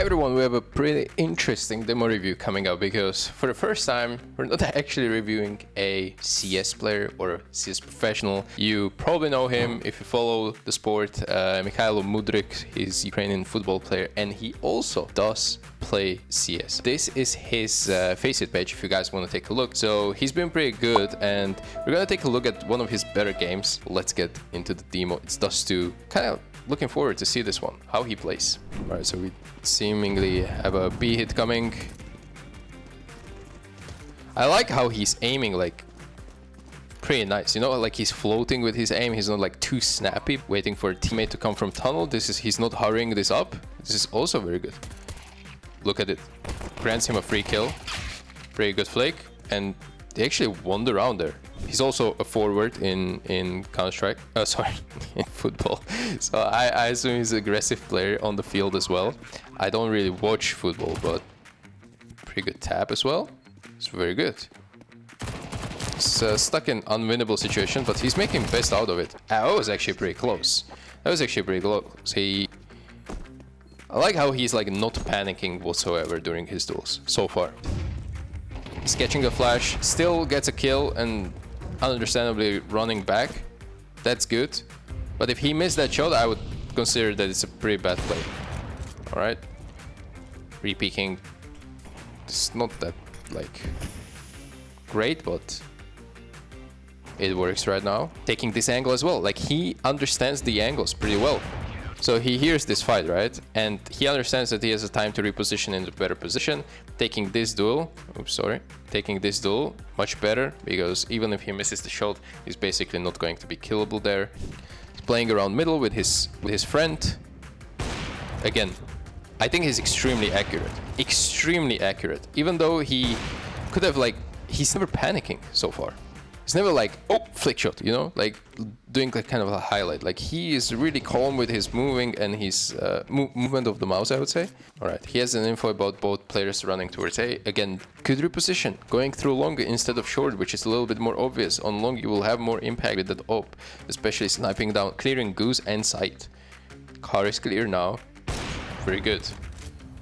everyone, we have a pretty interesting demo review coming up because for the first time we're not actually reviewing a CS player or a CS professional. You probably know him if you follow the sport. Mykhailo Mudryk, he's a Ukrainian football player and he also does play CS. This is his FaceIT page if you guys want to take a look. So he's been pretty good and we're gonna take a look at one of his better games. Let's get into the demo. It's Dust2. Kind of looking forward to see this one, how he plays. All right, so we seemingly have a B hit coming. I like how he's aiming like pretty nice, you know, like he's floating with his aim. He's not like too snappy, waiting for a teammate to come from tunnel. He's not hurrying this up. This is also very good. Look at it. Grants him a free kill. Pretty good flake. And they actually won the round there. He's also a forward in Counter-Strike. Sorry, in football. So I assume he's an aggressive player on the field as well. I don't really watch football, but pretty good tap as well. It's very good. He's stuck in unwinnable situation, but he's making best out of it. That was actually pretty close. I like how he's like not panicking whatsoever during his duels so far. He's catching a flash, still gets a kill and understandably running back. That's good. But if he missed that shot, I would consider that it's a pretty bad play. Alright. Re-peeking. It's not that like great, but it works right now. Taking this angle as well. Like he understands the angles pretty well. So he hears this fight, right? And he understands that he has a time to reposition into a better position. Taking this duel, taking this duel much better, because even if he misses the shot, he's basically not going to be killable there. He's playing around middle with his friend. Again, I think he's extremely accurate. Extremely accurate. Even though he could have like, he's never panicking so far. It's never like, oh, flick shot, you know, like doing like kind of a highlight. Like he is really calm with his moving and his movement of the mouse, I would say. All right, he has an info about both players running towards A. Again, good reposition, going through long instead of short, which is a little bit more obvious. On long, you will have more impact with that op, especially sniping down, clearing goose and sight. Car is clear now. Very good.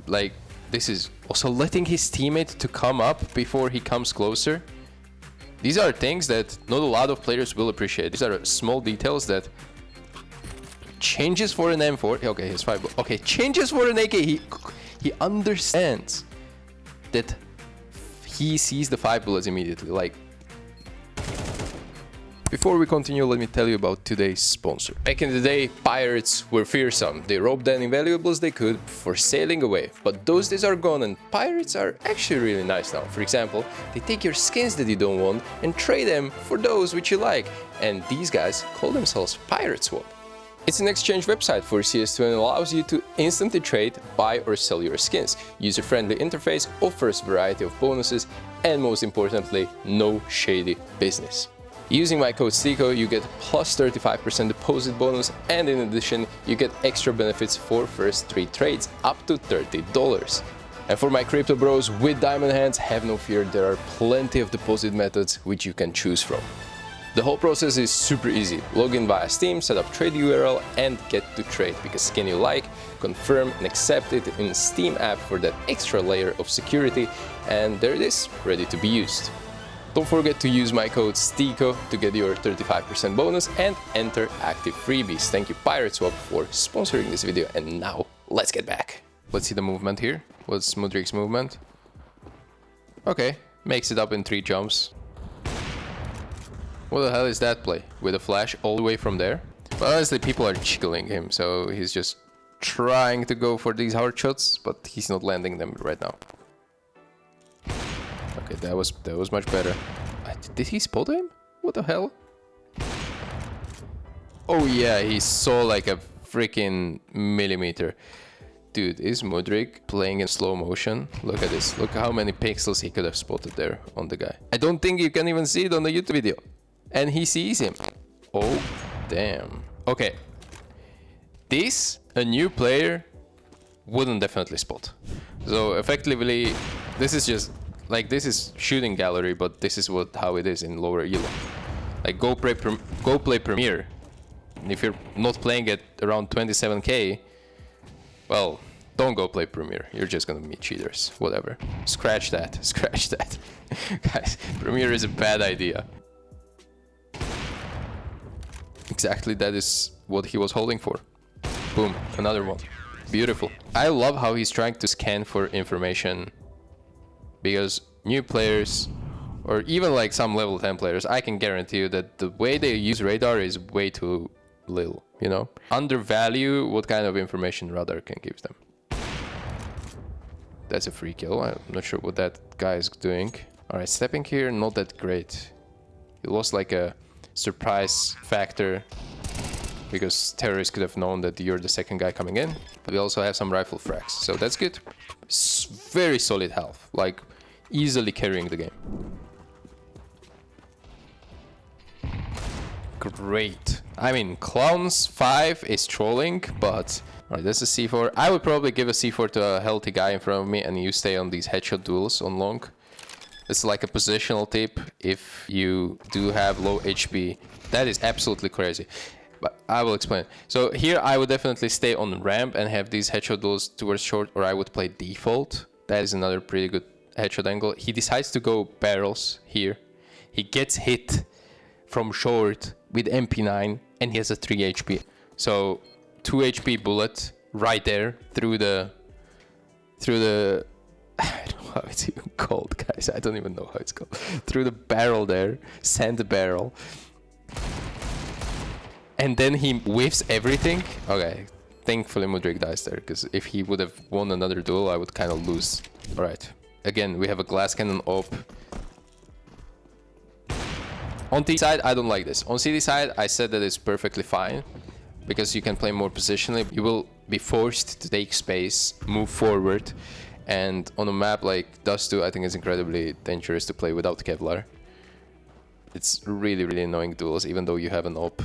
Like this is also letting his teammate to come up before he comes closer. These are things that not a lot of players will appreciate. These are small details that changes for an M4. Okay, he's 5. Okay, changes for an AK. He understands that he sees the 5 bullets immediately. Like, before we continue, let me tell you about today's sponsor. Back in the day, pirates were fearsome. They robbed any valuables they could before sailing away. But those days are gone and pirates are actually really nice now. For example, they take your skins that you don't want and trade them for those which you like. And these guys call themselves Pirate Swap. It's an exchange website for CS2 and allows you to instantly trade, buy or sell your skins. User-friendly interface, offers variety of bonuses, and most importantly, no shady business. Using my code STYKO, you get plus 35% deposit bonus, and in addition, you get extra benefits for first 3 trades up to $30. And for my crypto bros with diamond hands, have no fear, there are plenty of deposit methods which you can choose from. The whole process is super easy. Log in via Steam, set up trade URL, and get to trade. Pick a skin you like, confirm and accept it in Steam app for that extra layer of security, and there it is, ready to be used. Don't forget to use my code STYKO to get your 35% bonus and enter active freebies. Thank you Pirate Swap for sponsoring this video, and now let's get back. Let's see the movement here. What's Mudryk's movement? Okay, makes it up in 3 jumps. What the hell is that play? With a flash all the way from there? But honestly, people are jiggling him, so he's just trying to go for these hard shots, but he's not landing them right now. Okay, that was much better. Did he spot him? What the hell? Oh yeah, he saw like a freaking millimeter. Dude, is Mudryk playing in slow motion? Look at this. Look how many pixels he could have spotted there on the guy. I don't think you can even see it on the YouTube video. And he sees him. Oh, damn. Okay. This, a new player, wouldn't definitely spot. So effectively, this is just... like this is shooting gallery, but this is how it is in lower elo. Like go play Premier. And if you're not playing at around 27k, well, Don't go play Premier. You're just gonna meet cheaters. Whatever. Scratch that. Scratch that. Guys, Premier is a bad idea. Exactly, that is what he was holding for. Boom, another one. Beautiful. I love how he's trying to scan for information, because new players, or even like some level 10 players, I can guarantee you that the way they use radar is way too little, you know? Undervalue what kind of information radar can give them. That's a free kill. I'm not sure what that guy is doing. Alright, stepping here, not that great. He lost like a surprise factor, because terrorists could have known that you're the second guy coming in. But we also have some rifle frags, so that's good. Very solid health, like easily carrying the game. Great. I mean, Clowns 5 is trolling, but alright, this is C4. I would probably give a C4 to a healthy guy in front of me, and you stay on these headshot duels on long. It's like a positional tip if you do have low HP. That is absolutely crazy. But I will explain. So here I would definitely stay on ramp and have these headshot duels towards short, or I would play default. That is another pretty good headshot angle. He decides to go barrels here. He gets hit from short with MP9 and he has a 3 HP. So 2 HP bullet right there through the I don't know how it's even called, guys. I don't even know how it's called. Through the barrel there, sand barrel. And then he whiffs everything. Okay, thankfully Mudryk dies there, because if he would have won another duel, I would kind of lose. Alright, again, we have a glass cannon op. On T side, I don't like this. On CD side, I said that it's perfectly fine, because you can play more positionally. You will be forced to take space, move forward, and on a map like Dust 2, I think it's incredibly dangerous to play without Kevlar. It's really, really annoying duels, even though you have an op.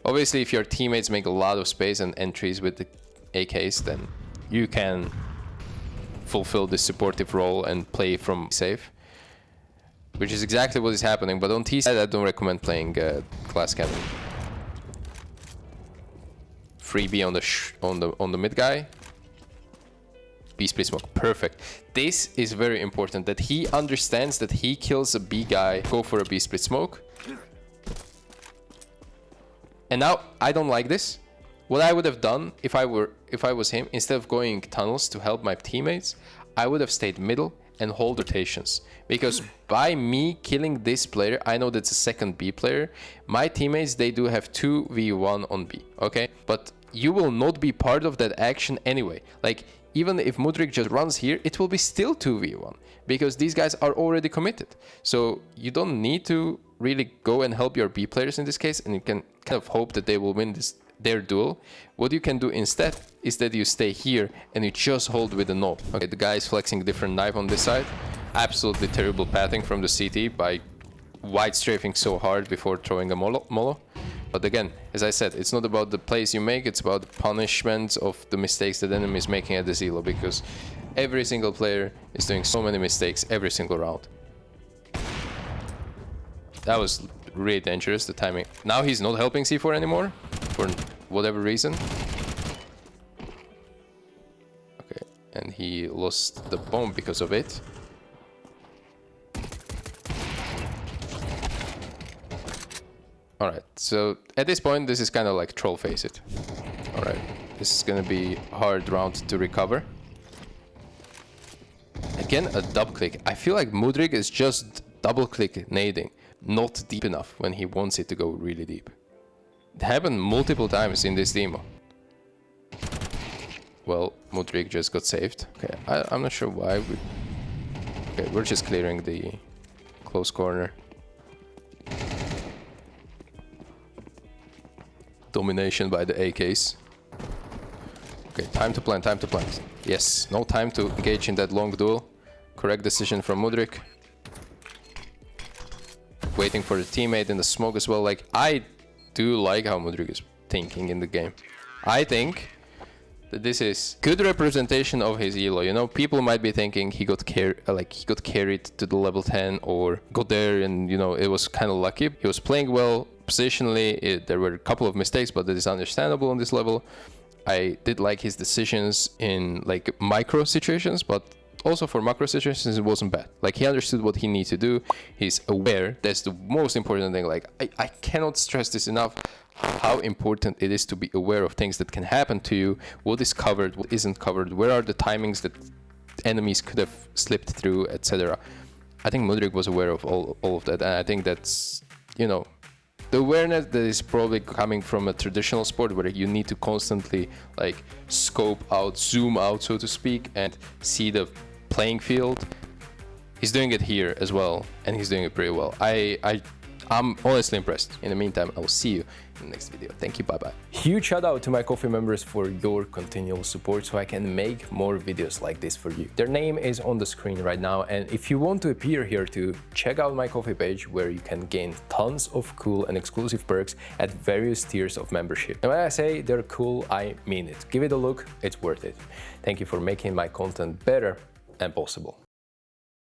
Obviously, if your teammates make a lot of space and entries with the AKs, then you can fulfill this supportive role and play from safe, which is exactly what is happening. But on T side, I don't recommend playing glass cannon. Freebie on the mid guy. B split smoke, perfect. This is very important, that he understands that he kills a B guy, go for a B split smoke. And now I don't like this. What I would have done if I was him, instead of going tunnels to help my teammates, I would have stayed middle and hold rotations. Because by me killing this player, I know that's a second B player. My teammates, they do have 2v1 on B, okay? But you will not be part of that action anyway. Like, even if Mudryk just runs here, it will be still 2v1, because these guys are already committed. So you don't need to really go and help your B players in this case, and you can kind of hope that they will win their duel. What you can do instead is that you stay here and you just hold with the knob. Okay, the guy is flexing a different knife on this side. Absolutely terrible pathing from the CT by wide strafing so hard before throwing a molo. But again, as I said, it's not about the plays you make, it's about the punishment of the mistakes that the enemy is making at the Zelo, because every single player is doing so many mistakes every single round. That was really dangerous, the timing. Now he's not helping C4 anymore, for whatever reason. Okay, and he lost the bomb because of it. Alright, so at this point, this is kind of like troll FaceIT. Alright, this is gonna be a hard round to recover. Again, a double click. I feel like Mudryk is just double click nading, not deep enough when he wants it to go really deep. It happened multiple times in this demo. Well, Mudryk just got saved. Okay, I'm not sure why. Okay, we're just clearing the close corner. Domination by the AKs. Okay, time to plant, time to plant. Yes, no time to engage in that long duel. Correct decision from Mudryk. Waiting for the teammate in the smoke as well. Like, I do like how Mudryk is thinking in the game. I think that this is good representation of his elo. You know, people might be thinking he got carried to the level 10 or got there and, you know, it was kind of lucky. He was playing well positionally. There were a couple of mistakes, but that is understandable on this level. I did like his decisions in like micro situations, but also for macro situations, it wasn't bad. Like, he understood what he needed to do. He's aware. That's the most important thing. Like, I cannot stress this enough, how important it is to be aware of things that can happen to you, what is covered, what isn't covered, where are the timings that enemies could have slipped through, etc. I think Mudryk was aware of all of that, and I think that's, you know, the awareness that is probably coming from a traditional sport where you need to constantly like scope out, zoom out, so to speak, and see the playing field. He's doing it here as well, and he's doing it pretty well. I'm honestly impressed. In the meantime, I will see you in the next video. Thank you, bye-bye. Huge shout out to my coffee members for your continual support so I can make more videos like this for you. Their name is on the screen right now, and if you want to appear here too, check out my coffee page where you can gain tons of cool and exclusive perks at various tiers of membership. And when I say they're cool, I mean it. Give it a look, it's worth it. Thank you for making my content better and possible.